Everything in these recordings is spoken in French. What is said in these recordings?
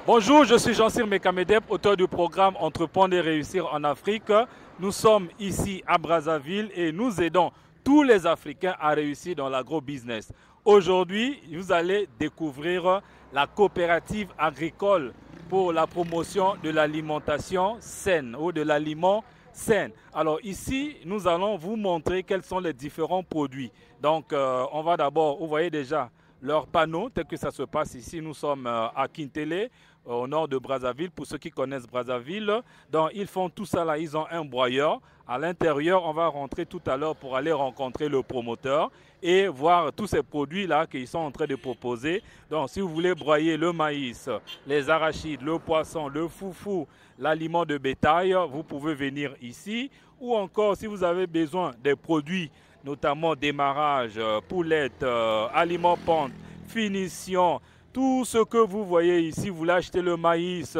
Bonjour, je suis Jean-Cyr Mekamedep, auteur du programme Entreprendre et réussir en Afrique. Nous sommes ici à Brazzaville et nous aidons tous les Africains à réussir dans l'agro-business. Aujourd'hui, vous allez découvrir la coopérative agricole pour la promotion de l'alimentation saine ou de l'aliment sain. Alors ici, nous allons vous montrer quels sont les différents produits. Donc, on va d'abord, vous voyez déjà, leur panneau, tel que ça se passe ici. Nous sommes à Kintélé, au nord de Brazzaville, pour ceux qui connaissent Brazzaville. Donc, ils font tout ça là, ils ont un broyeur. À l'intérieur, on va rentrer tout à l'heure pour aller rencontrer le promoteur et voir tous ces produits-là qu'ils sont en train de proposer. Donc, si vous voulez broyer le maïs, les arachides, le poisson, le foufou, l'aliment de bétail, vous pouvez venir ici. Ou encore, si vous avez besoin des produits, notamment démarrage, poulette, aliments pente, finition, tout ce que vous voyez ici, vous voulez acheter le maïs,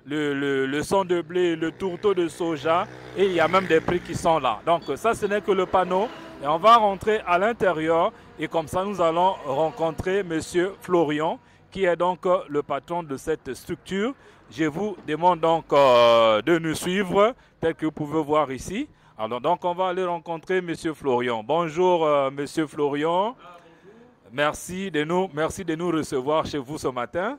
le sang de blé, le tourteau de soja, et il y a même des prix qui sont là. Donc ça, ce n'est que le panneau. Et on va rentrer à l'intérieur et comme ça, nous allons rencontrer M. Florian, qui est donc le patron de cette structure. Je vous demande donc de nous suivre, tel que vous pouvez voir ici. Alors donc, on va aller rencontrer M. Florian. Bonjour, M. Florian. Merci de nous recevoir chez vous ce matin.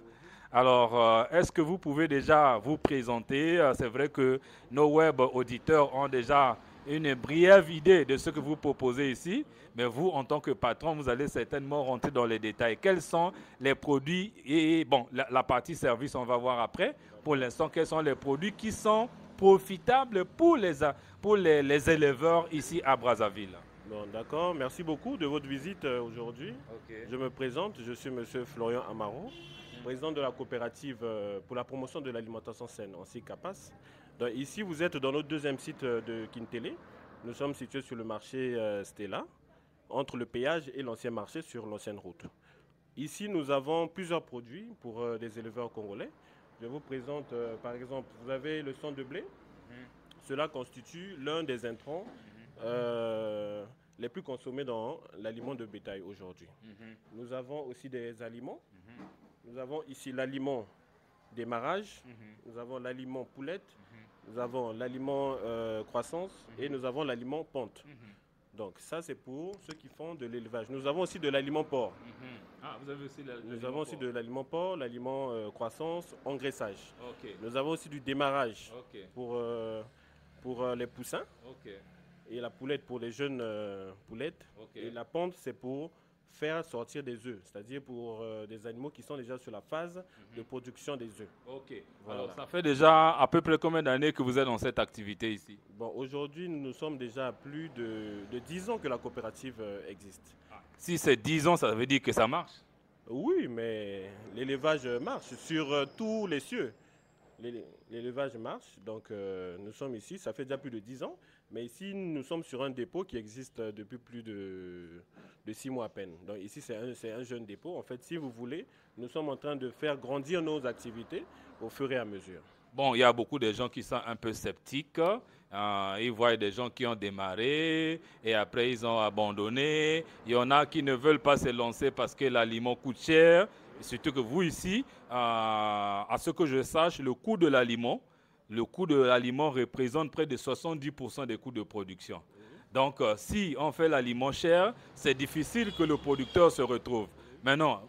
Alors, est-ce que vous pouvez déjà vous présenter? C'est vrai que nos web auditeurs ont déjà une brève idée de ce que vous proposez ici, mais vous, en tant que patron, vous allez certainement rentrer dans les détails. Quels sont les produits et bon, la partie service, on va voir après. Pour l'instant, quels sont les produits qui sont profitables pour les éleveurs ici à Brazzaville? Bon, d'accord, merci beaucoup de votre visite aujourd'hui. Okay. Je me présente, je suis M. Florian Amaro, président de la coopérative pour la promotion de l'alimentation saine, en CICAPAS. Donc, ici, vous êtes dans notre deuxième site de Kintélé. Nous sommes situés sur le marché Stella, entre le péage et l'ancien marché sur l'ancienne route. Ici, nous avons plusieurs produits pour les éleveurs congolais. Je vous présente, par exemple, vous avez le sang de blé. Cela constitue l'un des intrants les plus consommés dans l'aliment de bétail aujourd'hui. Nous avons aussi des aliments. Nous avons ici l'aliment démarrage, nous avons l'aliment poulette, nous avons l'aliment croissance et nous avons l'aliment pente. Donc ça c'est pour ceux qui font de l'élevage. Nous avons aussi de l'aliment porc. Ah, vous avez aussi Nous avons aussi de l'aliment porc, l'aliment croissance, engraissage. Okay. Nous avons aussi du démarrage Okay. pour les poussins. Okay. Et la poulette pour les jeunes poulettes. Okay. Et la pente, c'est pour faire sortir des œufs, c'est-à-dire pour des animaux qui sont déjà sur la phase de production des œufs. Ok. Voilà. Alors, ça fait déjà à peu près combien d'années que vous êtes dans cette activité ici? Bon, aujourd'hui, nous sommes déjà à plus de 10 ans que la coopérative existe. Ah. Si c'est 10 ans, ça veut dire que ça marche? Oui, mais l'élevage marche sur tous les cieux. L'élevage marche, donc nous sommes ici, ça fait déjà plus de 10 ans, mais ici nous sommes sur un dépôt qui existe depuis plus de 6 mois à peine. Donc ici c'est un jeune dépôt. En fait, si vous voulez, nous sommes en train de faire grandir nos activités au fur et à mesure. Bon, il y a beaucoup de gens qui sont un peu sceptiques. Ils voient des gens qui ont démarré et après ils ont abandonné. Il y en a qui ne veulent pas se lancer parce que l'aliment coûte cher. Et surtout que vous ici, à ce que je sache, le coût de l'aliment représente près de 70% des coûts de production. Donc, si on fait l'aliment cher, c'est difficile que le producteur se retrouve. Maintenant,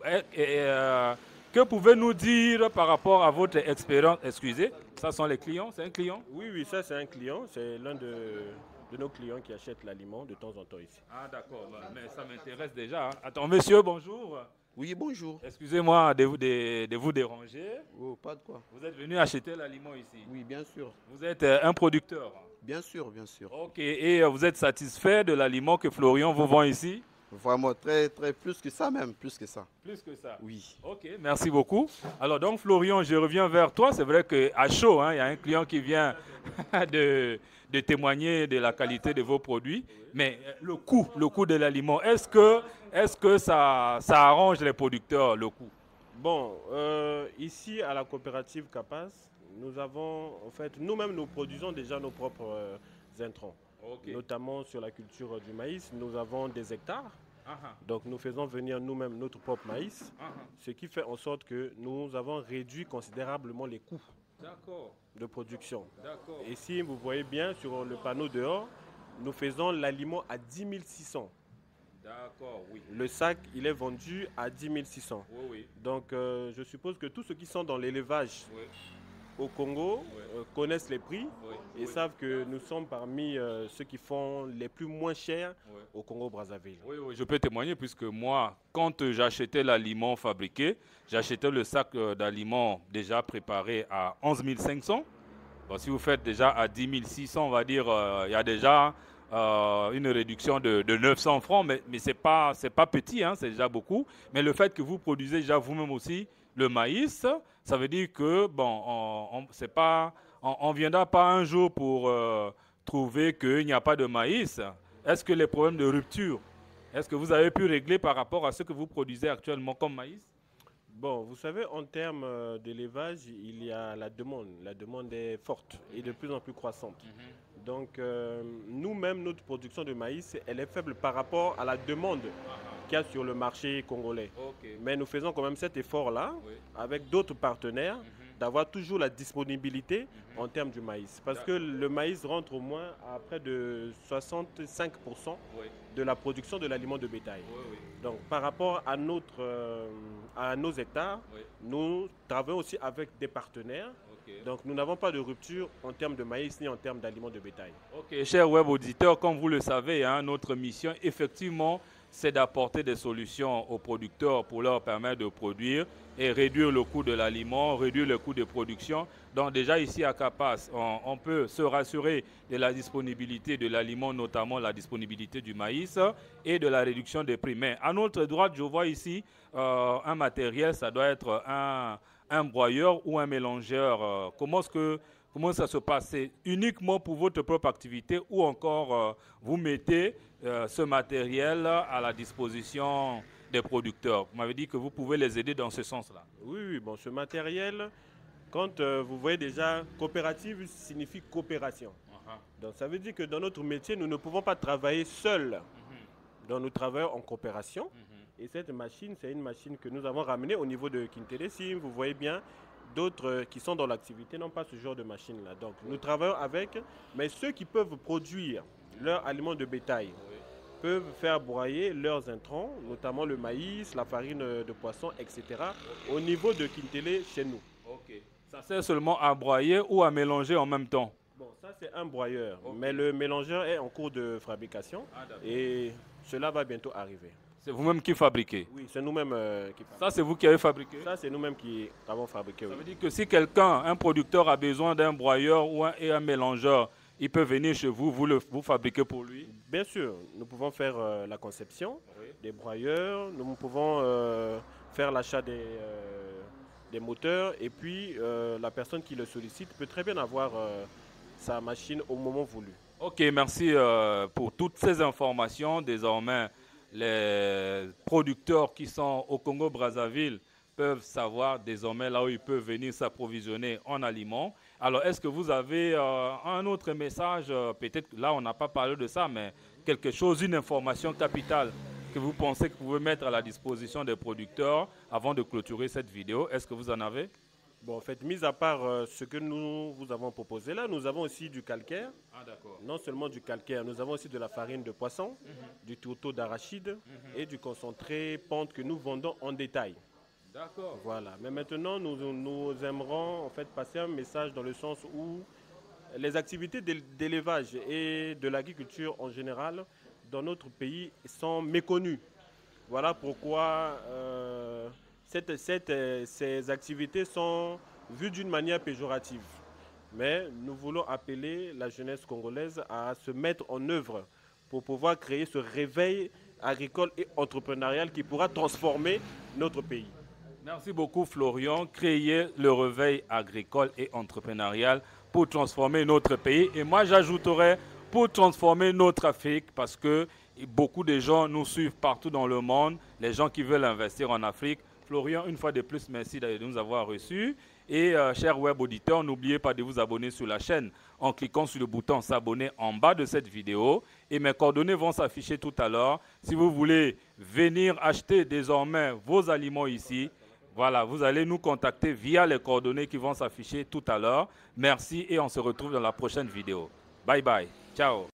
que pouvez-vous dire par rapport à votre expérience? Excusez, ça sont les clients, c'est un client? Oui, ça c'est un client, c'est l'un de nos clients qui achète l'aliment de temps en temps ici. Ah d'accord, mais ça m'intéresse déjà. Attends, monsieur, bonjour. Oui, bonjour. Excusez-moi de vous déranger. Oh, pas de quoi. Vous êtes venu acheter l'aliment ici? Oui, bien sûr. Vous êtes un producteur? Bien sûr, bien sûr. Ok, et vous êtes satisfait de l'aliment que Florian vous vend ici? Vraiment, très, très, plus que ça même, plus que ça. Plus que ça? Oui. Ok, merci beaucoup. Alors donc Florian, je reviens vers toi. C'est vrai qu'à chaud, il y a un client qui vient de témoigner de la qualité de vos produits. Mais le coût de l'aliment, est-ce que ça arrange les producteurs, le coût? Bon, ici à la coopérative CAPAS, nous avons, en fait, nous-mêmes nous produisons déjà nos propres intrants. Okay. Notamment sur la culture du maïs, nous avons des hectares Donc nous faisons venir nous-mêmes notre propre maïs, ce qui fait en sorte que nous avons réduit considérablement les coûts de production. Et si vous voyez bien sur le panneau dehors, nous faisons l'aliment à 10 600. D'accord, oui. Le sac, il est vendu à 10 600. Oui, oui. Donc je suppose que tous ceux qui sont dans l'élevage au Congo connaissent les prix et savent que nous sommes parmi ceux qui font les plus moins chers au Congo-Brazzaville. Oui, oui, je peux témoigner puisque moi, quand j'achetais l'aliment fabriqué, j'achetais le sac d'aliments déjà préparé à 11 500. Bon, si vous faites déjà à 10 600, on va dire, il y a déjà une réduction de 900 francs, mais ce n'est pas petit, hein, c'est déjà beaucoup. Mais le fait que vous produisez déjà vous-même aussi le maïs, ça veut dire que bon, on viendra pas un jour pour trouver qu'il n'y a pas de maïs. Est-ce que les problèmes de rupture, est-ce que vous avez pu régler par rapport à ce que vous produisez actuellement comme maïs? Bon, vous savez, en termes d'élevage, il y a la demande. La demande est forte et de plus en plus croissante. Donc, nous-mêmes, notre production de maïs, elle est faible par rapport à la demande qu'il y a sur le marché congolais. Mais nous faisons quand même cet effort-là, avec d'autres partenaires, d'avoir toujours la disponibilité en termes du maïs. Parce que le maïs rentre au moins à près de 65% de la production de l'aliment de bétail. Donc, par rapport à nos hectares, nous travaillons aussi avec des partenaires. Donc, nous n'avons pas de rupture en termes de maïs ni en termes d'aliments de bétail. Ok, chers web auditeurs, comme vous le savez, hein, notre mission, effectivement, c'est d'apporter des solutions aux producteurs pour leur permettre de produire et réduire le coût de l'aliment, réduire le coût de production. Donc déjà ici à Capas, on peut se rassurer de la disponibilité de l'aliment, notamment la disponibilité du maïs et de la réduction des prix. Mais à notre droite, je vois ici un matériel, ça doit être un broyeur ou un mélangeur. Comment ça se passe? C'est uniquement pour votre propre activité ou encore vous mettez ce matériel à la disposition des producteurs? Vous m'avez dit que vous pouvez les aider dans ce sens-là. Oui, bon, ce matériel, quand vous voyez déjà, coopérative signifie coopération. Donc ça veut dire que dans notre métier, nous ne pouvons pas travailler seuls. Donc nous travaillons en coopération. Et cette machine, c'est une machine que nous avons ramenée au niveau de Kintélé. Si vous voyez bien, d'autres qui sont dans l'activité n'ont pas ce genre de machine-là. Donc nous travaillons avec, mais ceux qui peuvent produire leurs aliments de bétail peuvent faire broyer leurs intrants, notamment le maïs, la farine de poisson, etc. au niveau de Kintélé chez nous. Ça sert seulement à broyer ou à mélanger en même temps? Bon, ça c'est un broyeur, mais le mélangeur est en cours de fabrication et cela va bientôt arriver. C'est vous-même qui fabriquez? Oui, c'est nous-mêmes qui fabriquons. Ça, c'est vous qui avez fabriqué? Ça, c'est nous-mêmes qui avons fabriqué. Ça veut dire que si quelqu'un, un producteur, a besoin d'un broyeur ou un mélangeur, il peut venir chez vous, vous fabriquez pour lui? Bien sûr, nous pouvons faire la conception des broyeurs, nous pouvons faire l'achat des moteurs et puis la personne qui le sollicite peut très bien avoir sa machine au moment voulu. Ok, merci pour toutes ces informations. Désormais, les producteurs qui sont au Congo-Brazzaville peuvent savoir désormais là où ils peuvent venir s'approvisionner en aliments. Alors, est-ce que vous avez un autre message, peut-être là on n'a pas parlé de ça, mais quelque chose, une information capitale que vous pensez que vous pouvez mettre à la disposition des producteurs avant de clôturer cette vidéo? Est-ce que vous en avez? Bon, en fait, mis à part ce que nous vous avons proposé là, nous avons aussi du calcaire. D'accord. Non seulement du calcaire, nous avons aussi de la farine de poisson, du tourteau d'arachide et du concentré pente que nous vendons en détail. D'accord. Voilà. Mais maintenant, nous aimerons en fait passer un message dans le sens où les activités d'élevage et de l'agriculture en général dans notre pays sont méconnues. Voilà pourquoi ces activités sont vues d'une manière péjorative. Mais nous voulons appeler la jeunesse congolaise à se mettre en œuvre pour pouvoir créer ce réveil agricole et entrepreneurial qui pourra transformer notre pays. Merci beaucoup Florian. Créer le réveil agricole et entrepreneurial pour transformer notre pays. Et moi j'ajouterais pour transformer notre Afrique parce que beaucoup de gens nous suivent partout dans le monde. Les gens qui veulent investir en Afrique Florian, une fois de plus, merci de nous avoir reçus. Et chers web auditeurs, n'oubliez pas de vous abonner sur la chaîne en cliquant sur le bouton s'abonner en bas de cette vidéo. Et mes coordonnées vont s'afficher tout à l'heure. Si vous voulez venir acheter désormais vos aliments ici, voilà, vous allez nous contacter via les coordonnées qui vont s'afficher tout à l'heure. Merci et on se retrouve dans la prochaine vidéo. Bye bye. Ciao.